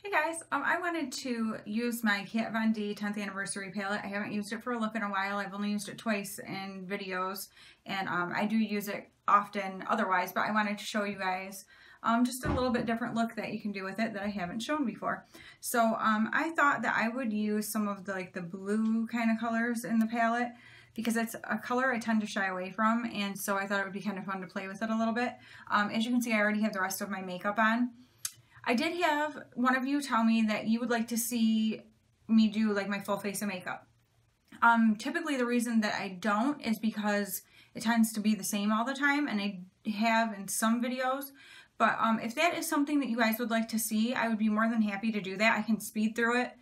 Hey guys, I wanted to use my Kat Von D 10th anniversary palette. I haven't used it for a look in a while. I've only used it twice in videos, and I do use it often otherwise, but I wanted to show you guys just a little bit different look that you can do with it that I haven't shown before. So I thought that I would use some of the blue kind of colors in the palette because it's a color I tend to shy away from, and so I thought it would be kind of fun to play with it a little bit. As you can see, I already have the rest of my makeup on. I did have one of you tell me that you would like to see me do like my full face of makeup. Typically the reason that I don't is because it tends to be the same all the time, and I have in some videos. But if that is something that you guys would like to see, I would be more than happy to do that. I can speed through it,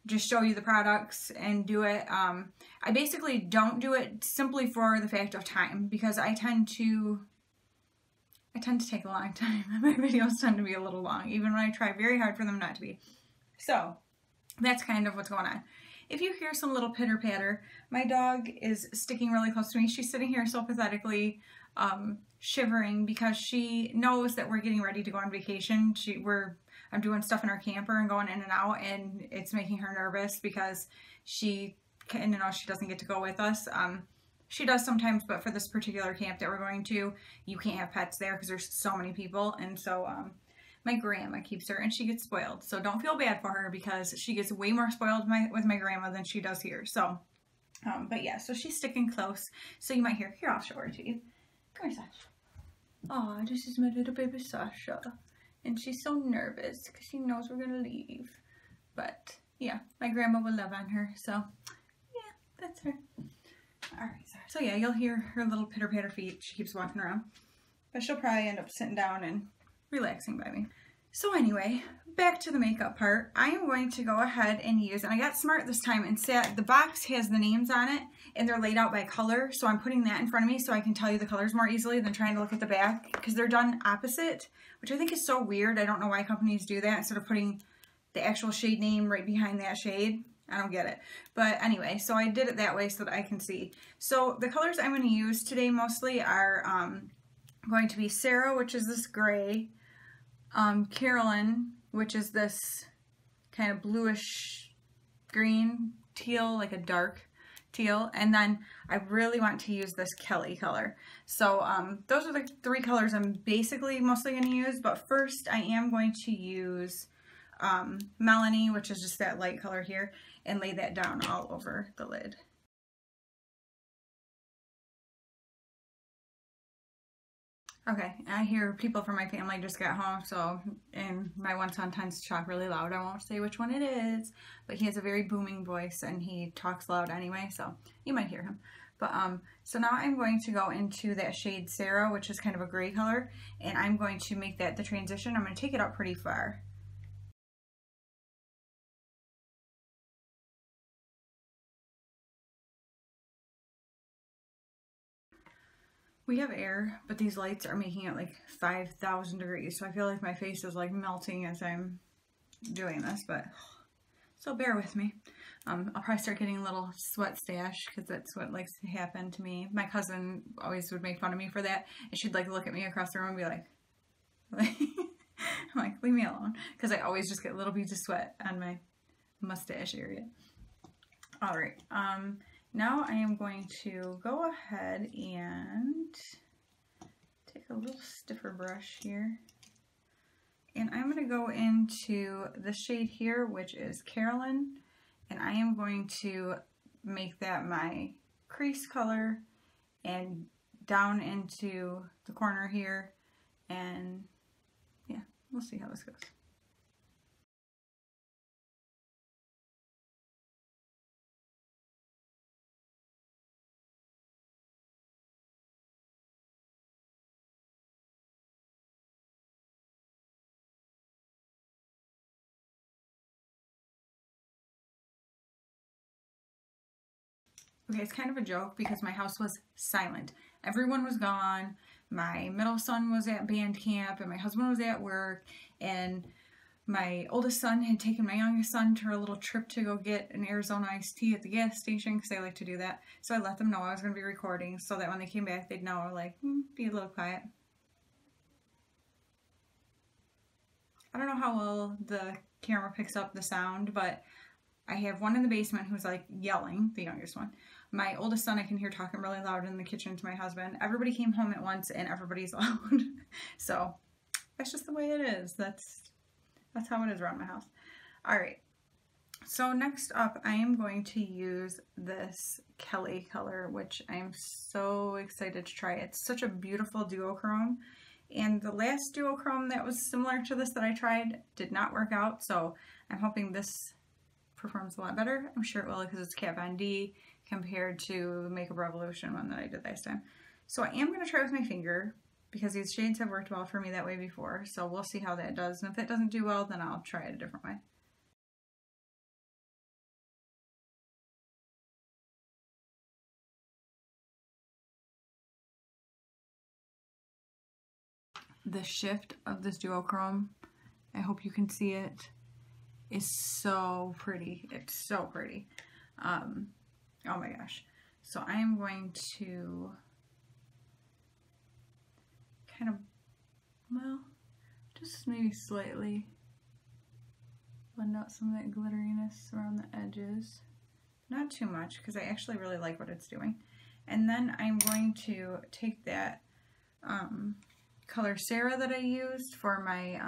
just show you the products and do it. I basically don't do it simply for the fact of time, because I tend to take a long time. My videos tend to be a little long, even when I try very hard for them not to be. So that's kind of what's going on. If you hear some little pitter patter, my dog is sticking really close to me. She's sitting here so pathetically shivering because she knows that we're getting ready to go on vacation. I'm doing stuff in our camper and going in and out, and it's making her nervous because she doesn't get to go with us. She does sometimes, but for this particular camp that we're going to, you can't have pets there because there's so many people. And so my grandma keeps her, and she gets spoiled. So don't feel bad for her because she gets way more spoiled with my grandma than she does here. So, but yeah, so she's sticking close. So you might hear, here, I'll show her to you. Come here, Sasha. Oh, this is my little baby Sasha. And she's so nervous because she knows we're going to leave. But yeah, my grandma will love on her. So yeah, that's her. Alright, so yeah, you'll hear her little pitter-patter feet. She keeps walking around. But she'll probably end up sitting down and relaxing by me. So anyway, back to the makeup part. I am going to go ahead and use, and I got smart this time and the box has the names on it, and they're laid out by color, so I'm putting that in front of me so I can tell you the colors more easily than trying to look at the back, because they're done opposite, which I think is so weird. I don't know why companies do that instead of putting the actual shade name right behind that shade. I don't get it. But anyway, so I did it that way so that I can see. So the colors I'm going to use today mostly are going to be Sarah, which is this gray, Carolyn, which is this kind of bluish green, teal, like a dark teal, and then I really want to use this Kelly color. So those are the three colors I'm basically mostly going to use, but first I am going to use Melanie, which is just that light color here, and lay that down all over the lid. Okay, I hear people from my family just got home, and my one son tends to talk really loud. I won't say which one it is, but he has a very booming voice and he talks loud anyway, so you might hear him. But so now I'm going to go into that shade Sarah, which is kind of a gray color, and I'm going to make that the transition. I'm going to take it up pretty far. We have air, but these lights are making it like 5,000 degrees, so I feel like my face is like melting as I'm doing this, but so bear with me. I'll probably start getting a little sweat stash because that's what likes to happen to me. My cousin always would make fun of me for that, and she'd like look at me across the room and be like I'm like, leave me alone, because I always just get little beads of sweat on my mustache area. Alright, now I am going to go ahead and take a little stiffer brush here, and I'm going to go into the shade here, which is Carolyn, and I am going to make that my crease color and down into the corner here, and yeah, we'll see how this goes. Okay, it's kind of a joke because my house was silent. Everyone was gone. My middle son was at band camp, and my husband was at work, and my oldest son had taken my youngest son to a little trip to go get an Arizona iced tea at the gas station because I like to do that. So I let them know I was going to be recording so that when they came back, they'd know, like, be a little quiet. I don't know how well the camera picks up the sound, but I have one in the basement who's like yelling, the youngest one. My oldest son I can hear talking really loud in the kitchen to my husband. Everybody came home at once and everybody's loud. So that's just the way it is. That's how it is around my house. All right. So next up, I am going to use this Kelly color, which I'm so excited to try. It's such a beautiful duochrome. And the last duochrome that was similar to this that I tried did not work out. So I'm hoping this performs a lot better. I'm sure it will because it's Kat Von D compared to the Makeup Revolution one that I did last time. So I am going to try with my finger because these shades have worked well for me that way before. So we'll see how that does. And if it doesn't do well, then I'll try it a different way. The shift of this duochrome, I hope you can see it, is so pretty. It's so pretty. Oh my gosh. So I am going to kind of, well, just maybe slightly blend out some of that glitteriness around the edges. Not too much because I actually really like what it's doing. And then I'm going to take that color Sarah that I used for my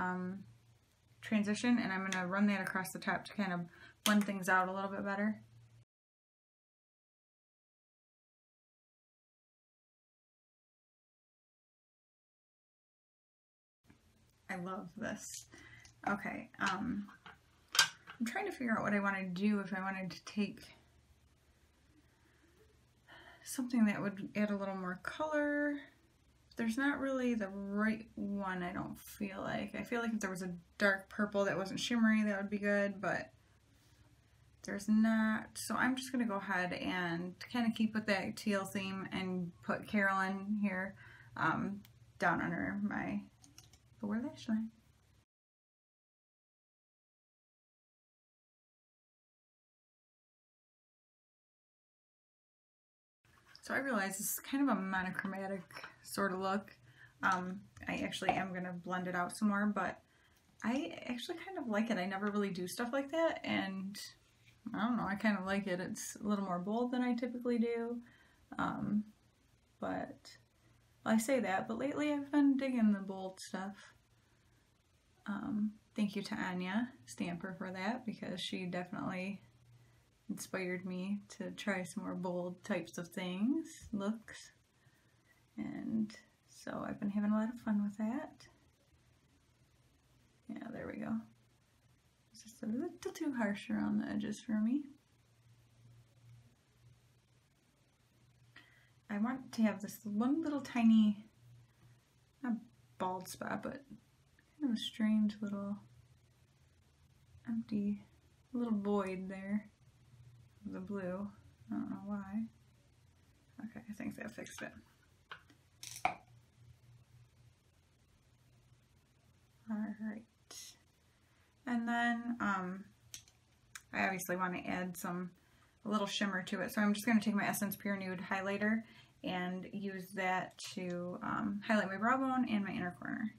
transition, and I'm going to run that across the top to kind of blend things out a little bit better. I love this. Okay, I'm trying to figure out what I want to do if I wanted to take something that would add a little more color. There's not really the right one, I don't feel like. I feel like if there was a dark purple that wasn't shimmery, that would be good, but there's not. So I'm just going to go ahead and kind of keep with that teal theme and put Carolyn here down under my lower lash line. So I realize this is kind of a monochromatic sort of look. I actually am going to blend it out some more, but I actually kind of like it. I never really do stuff like that, and I don't know, I kind of like it. It's a little more bold than I typically do, but well, I say that, but lately I've been digging the bold stuff. Thank you to Anya Stamper for that, because she definitely inspired me to try some more bold types of things, looks, and so I've been having a lot of fun with that. Yeah, there we go. It's just a little too harsh around the edges for me. I want to have this one little tiny, not bald spot, but kind of a strange little empty little void there. The blue. I don't know why. Okay, I think that fixed it. Alright. And then I obviously want to add a little shimmer to it. So I'm just going to take my Essence Pure Nude highlighter and use that to highlight my brow bone and my inner corner.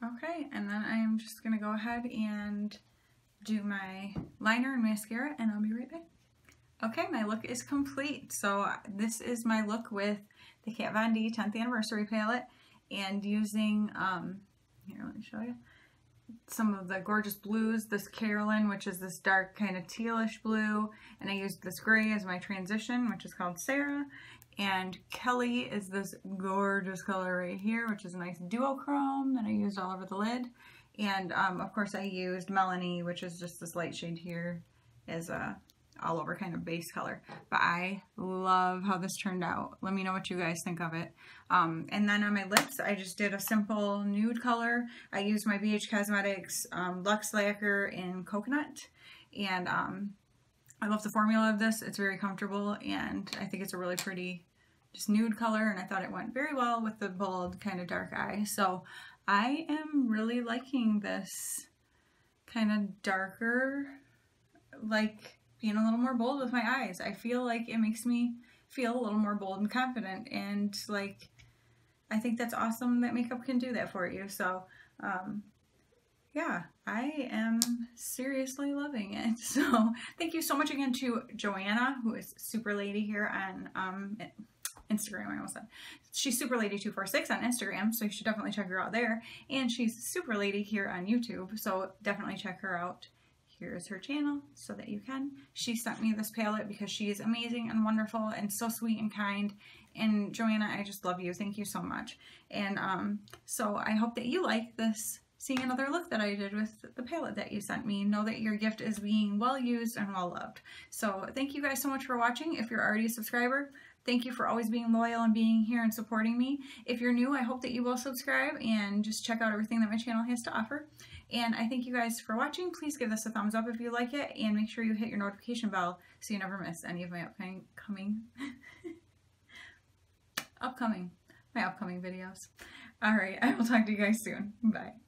Okay, and then I'm just going to go ahead and do my liner and mascara, and I'll be right back. Okay, my look is complete. So this is my look with the Kat Von D 10th Anniversary palette, and using, here, let me show you, some of the gorgeous blues. This Carolyn, which is this dark kind of tealish blue, and I used this gray as my transition, which is called Sarah. And Kelly is this gorgeous color right here, which is a nice duochrome that I used all over the lid. And of course I used Melanie, which is just this light shade here, as a all over kind of base color. But I love how this turned out. Let me know what you guys think of it. And then on my lips, I just did a simple nude color. I used my BH Cosmetics Luxe Lacquer in Coconut. And I love the formula of this. It's very comfortable, and I think it's a really pretty just nude color, and I thought it went very well with the bold kind of dark eye. So I am really liking this kind of darker, like being a little more bold with my eyes. I feel like it makes me feel a little more bold and confident. And like, I think that's awesome that makeup can do that for you. So, yeah, I am seriously loving it. So thank you so much again to Joanna, who is Super Lady here on Instagram. I almost said she's Super Lady 246 on Instagram, so you should definitely check her out there. And she's Super Lady here on YouTube, so definitely check her out. Here's her channel so that you can. She sent me this palette because she is amazing and wonderful and so sweet and kind. And Joanna, I just love you. Thank you so much. And so I hope that you like this, seeing another look that I did with the palette that you sent me. Know that your gift is being well used and well loved. So thank you guys so much for watching. If you're already a subscriber, thank you for always being loyal and being here and supporting me. If you're new, I hope that you will subscribe and just check out everything that my channel has to offer. And I thank you guys for watching. Please give this a thumbs up if you like it, and make sure you hit your notification bell so you never miss any of my upcoming videos. All right, I will talk to you guys soon. Bye.